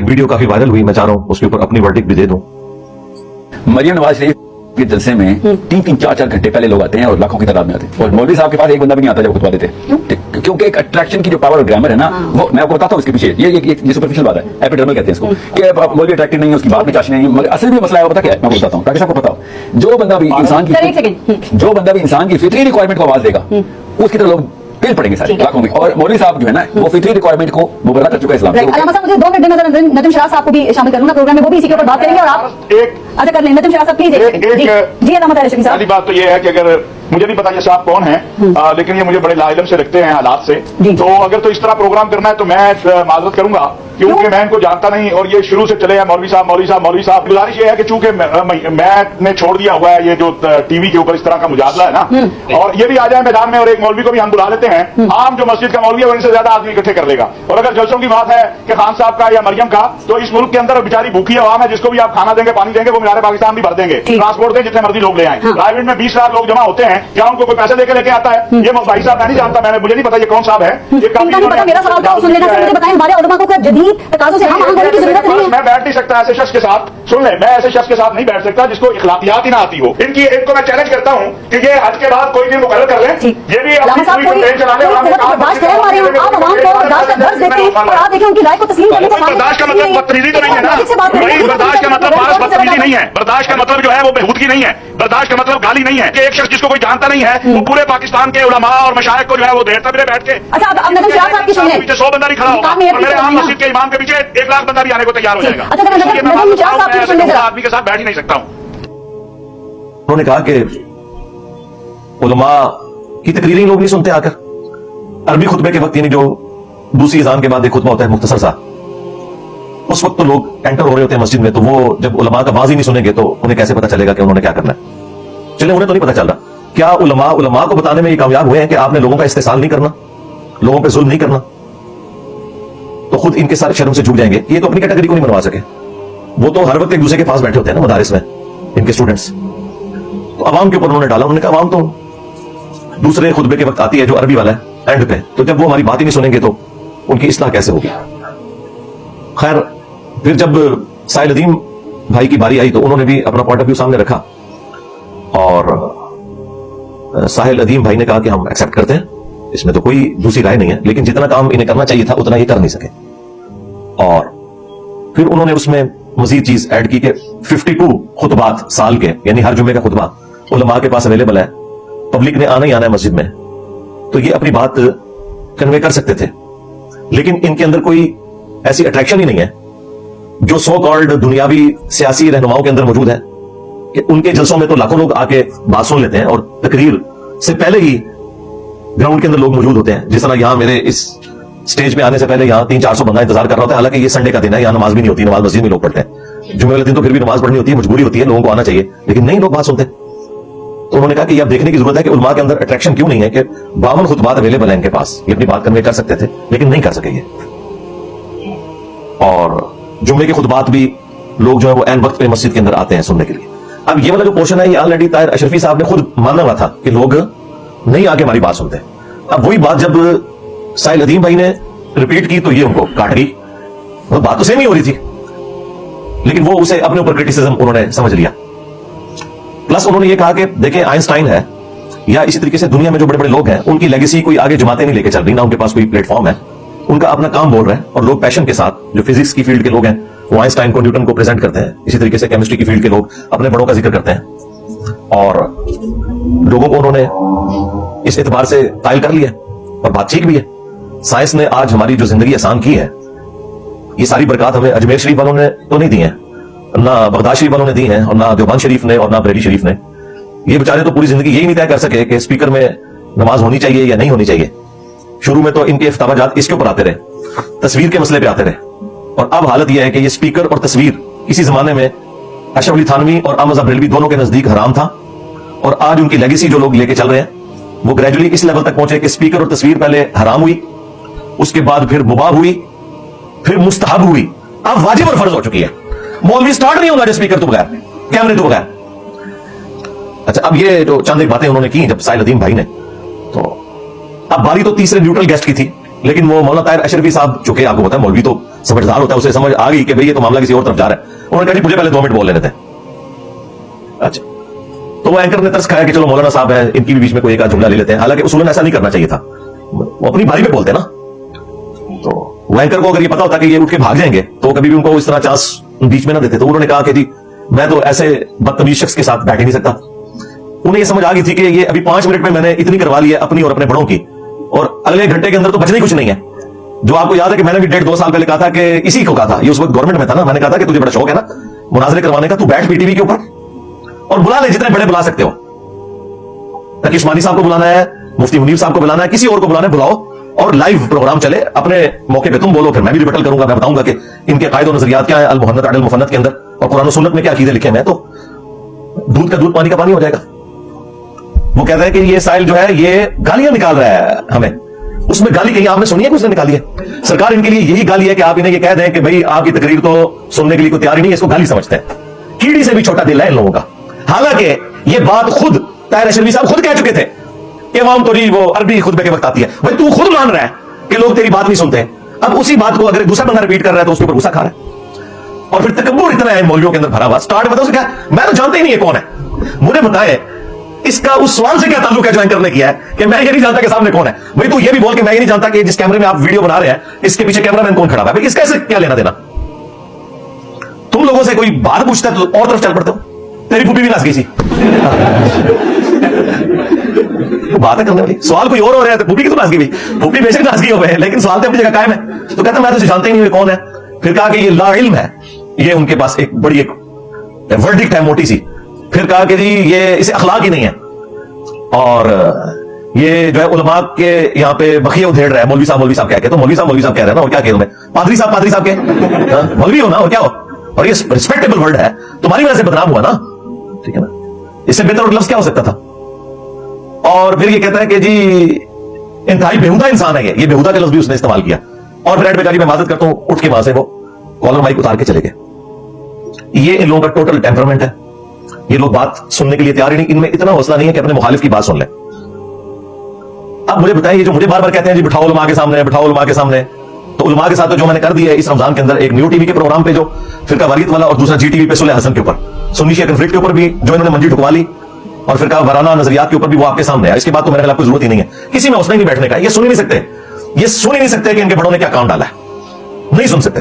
एक वीडियो काफी वायरल हुई, मैं चाह रहा हूं उसके ऊपर अपनी वर्डिक्ट भी दे दूं। मरियम नवाज शरीफ के जलसे में 3-4 घंटे पहले लोग आते हैं और लाखों की तादाद में आते हैं, और मौलवी साहब के पास एक बंदा भी नहीं आता जब खुतबा देते, क्योंकि एक अट्रैक्शन की जो पावर और ग्रामर है ना, वो मैं आपको बताता हूँ इसके पीछे। ये सुपरफिशियल बात है, एपिडर्मल कहते हैं इसको, कि मौलवी अट्रैक्टिव नहीं है, उसकी बात में चाशनी नहीं है, मगर असल में मसला है, पता क्या है, मैं आपको बताता हूँ ताकि सबको पता हो। जो बंदा भी इंसान की फितरी रिक्वायरमेंट को आवाज देगा, उसकी तरह लोग बिल पड़ेंगे सारे लाखों में। और मौलवी साहब जो है ना, वो फितरी रिक्वायरमेंट को मुबर्रा कर चुका है इस्लाम। मुझे 2 मिनट नजर नदीम शराफ साहब को भी शामिल करूंगा प्रोग्राम में, वो भी इसी के ऊपर बात करेंगे। और आप अच्छा कर लें नदीम शराफ साहब प्लीज। जी पहली बात तो ये है कि अगर मुझे नहीं पता ये साहब कौन है, लेकिन ये मुझे बड़े लाइलम से लगते हैं हालात से, तो अगर तो इस तरह प्रोग्राम करना है तो मैं माजरत करूंगा, क्योंकि मैं इनको जानता नहीं और ये शुरू से चले हैं मौलवी साहब मौलवी साहब मौलवी साहब। गुजारिश ये है कि चूंकि मैंने छोड़ दिया हुआ है ये जो टीवी के ऊपर इस तरह का मुजादला है ना, और ये भी आ जाए मैदान में और एक मौलवी को भी हम बुला लेते हैं, आम जो मस्जिद का मौलवी है वो इनसे ज्यादा आदमी इकट्ठे कर लेगा। और अगर जलसों की बात है कि खान साहब का या मरियम का, तो इस मुल्क के अंदर बेचारी भूखी आवाम है, जिसको भी आप खाना देंगे पानी देंगे वो मीनार पाकिस्तान भी भर देंगे, ट्रांसपोर्ट दें, जितने मर्जी लोग ले आए। प्राइवेट में 20 लाख लोग जमा होते हैं, क्या उनको कोई पैसे देके लेके आता है? ये भाई साहब मैं नहीं जानता, मुझे नहीं पता ये कौन साहब है। मेरा सवाल था सुन लेना, मुझे बताएं हमारे उलमा को जदीद तकाज़ों से हम आगे की जरूरत नहीं है। मैं बैठ नहीं सकता ऐसे शख्स के साथ, सुन ले, मैं ऐसे शख्स के साथ नहीं बैठ सकता जिसको इखलाकियात ही ना आती हो। इनको मैं चैलेंज करता हूं कि ये हज के बाद कोई दिन मुकर्रर कर लें, ये भी अपनी ट्रेन चलाने और बर्दाश्त करें हमारे आप आवाम को बर्दाश्त का दर्ज देते हैं, और आप देखें उनकी राय को तस्लीम करने को। बर्दाश्त का मतलब बदतमीजी तो नहीं है ना, बर्दाश्त का मतलब बदतमीजी नहीं है, बर्दाश्त का मतलब जो है वो बेहूदगी नहीं है, बर्दाश्त का मतलब गाली नहीं है कि एक शख्स जिसको कोई जानता नहीं है वो पूरे पाकिस्तान के उलमा और मशाइख को जो है वो देरता भी बैठ के। अच्छा अब नदीम शराफ साहब की सुन लें, पीछे 100 बंदा नहीं खड़ा होगा, और मेरे आम मस्जिद के इमाम के पीछे 1 लाख बंदा भी आने को तैयार हो जाएगा। आदमी के साथ बैठ ही नहीं सकता हूं। उन्होंने कहा कि उलमा की तकरीरें लोग नहीं सुनते आकर, अरबी खुतबे के वक्त, यानी जो दूसरी अज़ान के बाद एक खुतबा होता है मुख्तसर सा, उस वक्त तो लोग एंटर हो रहे होते हैं मस्जिद में, तो वो जब उलमा का वाज ही नहीं सुनेंगे तो उन्हें कैसे पता चलेगा कि उन्होंने क्या करना है? चलिए उन्हें तो नहीं पता चल रहा, क्या उलमा को बताने में ये कामयाब हुए हैं कि आपने लोगों का इस्तेसाल नहीं करना, लोगों पे जुल्म नहीं करना? तो खुद इनके सारे शर्म से झुक जाएंगे। ये तो अपनी कैटेगरी को नहीं बनवा सके, वो तो हर वक्त एक दूसरे के पास बैठे होते हैं ना मदारिस में, इनके स्टूडेंट्स। तो अवाम के ऊपर उन्होंने डाला, उन्होंने कहा अवाम तो दूसरे खुतबे के वक्त आती है जो अरबी वाला है एंड पे, तो जब वो हमारी बात ही नहीं सुनेंगे तो उनकी इस्लाह कैसे होगी? खैर फिर जब साहिल अदीम भाई की बारी आई तो उन्होंने भी अपना पॉइंट ऑफ व्यू सामने रखा, और साहिल अदीम भाई ने कहा कि हम एक्सेप्ट करते हैं, इसमें तो कोई दूसरी राय नहीं है, लेकिन जितना काम इन्हें करना चाहिए था उतना ये कर नहीं सके। और फिर उन्होंने उसमें मजीद चीज ऐड की कि 52 खुतबात साल के, यानी हर जुमे का खुतबा उलमा के पास अवेलेबल है, पब्लिक ने आना ही आना है मस्जिद में, तो ये अपनी बात कन्वे कर सकते थे। लेकिन इनके अंदर कोई ऐसी अट्रैक्शन ही नहीं है जो सो कॉल्ड दुनियावी सियासी रहनुमाओं के अंदर मौजूद है, कि उनके जलसों में तो लाखों लोग आके बात सुन लेते हैं और तकरीर से पहले ही ग्राउंड के अंदर लोग मौजूद होते हैं। जिस तरह यहां मेरे इस स्टेज में आने से पहले यहाँ 300-400 बंदा इंतजार कर रहा होता है, हालांकि ये संडे का दिन है, यहाँ नमाज भी नहीं होती, नमाज मस्जिद में लोग पढ़ते हैं, जुमे वाले दिन तो फिर भी नमाज पढ़नी होती है, मजबूरी होती है, लोगों को आना चाहिए, लेकिन नहीं लोग बात सुनते। तो उन्होंने कहा कि अब देखने की जरूरत है कि उलमा के अंदर अट्रैक्शन क्यों नहीं है, कि 52 खुतबात अवेलेबल है इनके पास, ये अपनी बात कन्वे कर सकते थे लेकिन नहीं कर सके ये। और जुम्मे के खुतबात भी लोग जो है वो ऐन वक्त पे मस्जिद के अंदर आते हैं सुनने के लिए। अब ये वाला जो पोर्शन है ये ऑलरेडी ताहिर अशरफी साहब ने खुद माना हुआ था कि लोग नहीं आके हमारी बात सुनते। अब वही बात जब साहिल अदीम भाई ने रिपीट की तो ये उनको काट गई, बात तो सेम ही हो रही थी, लेकिन वो उसे अपने ऊपर क्रिटिसिज्म उन्होंने समझ लिया। प्लस उन्होंने ये कहा कि देखें आइंस्टाइन है या इसी तरीके से दुनिया में जो बड़े बड़े लोग हैं उनकी लेगेसी कोई आगे जमाते नहीं लेके चल रही, ना उनके पास कोई प्लेटफॉर्म है, उनका अपना काम बोल रहे हैं, और लोग पैशन के साथ, जो फिजिक्स की फील्ड के लोग हैं वो आइंस्टाइन को न्यूटन को प्रेजेंट करते हैं, इसी तरीके से केमिस्ट्री की फील्ड के लोग अपने बड़ों का जिक्र करते हैं, और लोगों को उन्होंने इस एतबार से कायल कर लिया और बात ठीक भी है। साइंस ने आज हमारी जो जिंदगी आसान की है, ये सारी बरकत हमें अजमेर शरीफ वालों ने तो नहीं दी है, ना बगदाद शरीफ वालों ने दी हैं, और ना देवबंद शरीफ ने, और ना बरेली शरीफ ने। ये बेचारे तो पूरी जिंदगी यही नहीं तय कर सके कि स्पीकर में नमाज होनी चाहिए या नहीं होनी चाहिए। शुरू में तो इनके इफ्ताबाजात इसके ऊपर आते रहे, तस्वीर के मसले पे आते रहे, और अब हालत यह है कि ये स्पीकर और तस्वीर किसी जमाने में अशरफ अली थानवी और अहमद बरेलवी दोनों के नजदीक हराम था, और आज उनकी लेगेसी जो लोग लेके चल रहे हैं वो ग्रेजुअली इस लेवल तक पहुंचे कि स्पीकर और तस्वीर पहले हराम हुई, उसके बाद फिर मुबाह हुई, फिर मुस्तहब हुई, अब वाजिब और फर्ज हो चुकी है। मौलवी स्टार्ट नहीं होगा स्पीकर तो बगैर, कैमरे तो बगैर। अच्छा, अब ये जो चंद एक बातें उन्होंने की जब साहिल अदीम भाई ने, तो अब बारी तो तीसरे न्यूट्रल गेस्ट की थी, लेकिन वो मौलाना ताहिर अशरफी साहब, चूंकि आपको पता है मौलवी तो समझदार होता है, उसे समझ आ गई कि भाई ये तो मामला किसी और तरफ जा रहा है। उन्होंने कहा जी मुझे पहले 2 मिनट बोल लेने थे। अच्छा, तो वो एंकर ने तरस खाया कि चलो मौलाना साहब है, इनकी भी बीच में कोई एक जुमला ले लेते हैं। हालांकि उसूलन ऐसा नहीं करना चाहिए था, वो अपनी बारी पे बोलते ना। तो वो एंकर को अगर ये पता होता कि ये उठ के भाग जाएंगे तो कभी भी उनको इस तरह चांस बीच में ना देते। तो उन्होंने कहा कि जी मैं तो ऐसे बदतमीज शख्स के साथ बैठ ही नहीं सकता। उन्हें ये समझ आ गई थी कि ये अभी 5 मिनट में मैंने इतनी करवा ली है अपनी और अपने बड़ों की, और अगले घंटे के अंदर तो बचने ही कुछ नहीं है। जो आपको याद है कि मैंने भी 1.5-2 साल पहले कहा था कि इसी को कहा था, ये उस वक्त गवर्नमेंट में था ना, मैंने कहा था कि तुझे बड़ा शौक है ना मुनाजरे करवाने का, तू बैठ पीटीवी के ऊपर और बुला ले जितने बड़े बुला सकते हो। तकी उस्मानी साहब को बुलाना है, मुफ्ती मुनीर साहब को बुलाना है, किसी और को बुलाना है, बुलाओ और लाइव प्रोग्राम चले। अपने मौके पे तुम बोलो, फिर मैं भी रिबटल करूंगा, मैं बताऊंगा कि इनके कायदे और नजरियात क्या है अल मुहन्नत अल मुफन्नत के अंदर, और कुरान और सुन्नत में क्या अकीदे लिखे हैं। तो दूध का दूध पानी का पानी हो जाएगा। वो कहता है कि ये साहिल जो है ये गालियां निकाल रहा है हमें, उसमें गाली कहीं आपने सुनी है कि उसने निकाली है? सरकार इनके लिए यही गाली है कि आप इन्हें ये कह दें कि भाई आपकी तकरीर तो सुनने के लिए कोई तैयार ही नहीं है, इसको गाली समझते हैं। कीड़ी से भी छोटा दिल है इन लोगों का। हालांकि ये बात खुद ताहिर अशरफी साहब खुद कह चुके थे कि इमाम तो जी वो अरबी खुतबे के वक्त आती है। भाई तू खुद मान रहा है कि लोग तेरी बात नहीं सुनते, अब उसी बात को अगर दूसरा बंदा रिपीट कर रहा है तो उसके ऊपर गुस्सा खा रहा है। और फिर तकब्बुर इतना है मौलवियों के अंदर भरा हुआ। स्टार्ट बताओ उसे क्या, मैं तो जानता ही नहीं है कौन है, मुझे बताए इसका उस सवाल से क्या ताल्लुक है जो एंकर ने किया है कि मैं ये नहीं जानता कि सामने कौन है। भाई तू ये भी बोल कि मैं ये नहीं जानता कि जिस कैमरे में आप वीडियो बना रहे हैं इसके पीछे कैमरामैन कौन खड़ा है। भाई इसका क्या लेना देना? तुम लोगों से कोई बात पूछता है तो और तरफ चल पड़ते हो। तेरी फूफी भी नाच गई थी तो बात है करने वाली, सवाल कोई और हो रहा है तो फूफी की तो नाच गई, फूफी बेशक नाच गई हो गए, लेकिन सवाल तो अपनी जगह कायम है। तो कहता मैं तो जानता ही नहीं कौन है। फिर कहा कि ये ला इल्म है, ये उनके पास एक बड़ी एक वर्डिक्ट है मोटी सी। फिर कहा कि जी ये इसे अखलाक ही नहीं है, और ये जो है उलमा के यहाँ पे बखिया उधेड़ रहा है। मौलवी साहब कह के, तो मौलवी साहब कह रहे हैं ना, और क्या कह मैं पादरी साहब के मौलवी हो ना, और क्या हो, और ये रिस्पेक्टेबल वर्ड है, तुम्हारी वजह से बदनाम हुआ ना, ठीक है ना, इससे बेहतर और लफ्ज क्या हो सकता था। और फिर ये कहता है कि जी इंतहाई बेहुदा इंसान है ये बेहुदा का लफ्ज भी उसने इस्तेमाल किया। और फिर एडवोकेट मैं माजत करता हूं, उठ के वहां से वो कॉलर माइक उतार के चले गए। ये इन लोगों का टोटल टेम्परामेंट है, ये लोग बात सुनने के लिए तैयार ही नहीं, इनमें इतना हौसला नहीं है कि अपने मुखालिफ की बात सुन ले। अब मुझे बताएं, ये जो मुझे बार बार कहते हैं जी बिठाओ उलमा के सामने, बिठाओ उलमा के सामने, तो उलमा के साथ तो जो मैंने कर दिया है इस रमजान के अंदर, एक न्यू टीवी के प्रोग्राम पे जो फिरका वारियत वाला, और दूसरा जी टीवी पे सुलह हसन के ऊपर सुन्नी शिया कन्फ्लिक्ट के ऊपर भी जो इन्होंने मंजी ढुकवा ली, और फिरका वाराना नजरियात के ऊपर भी वो आपके सामने है। इसके बाद तो मेरे खिलाफ कोई जरूरत ही नहीं है, किसी में हौसला ही नहीं बैठने का। ये सुन ही नहीं सकते कि इनके बड़ों ने क्या काम डाला है, नहीं सुन सकते।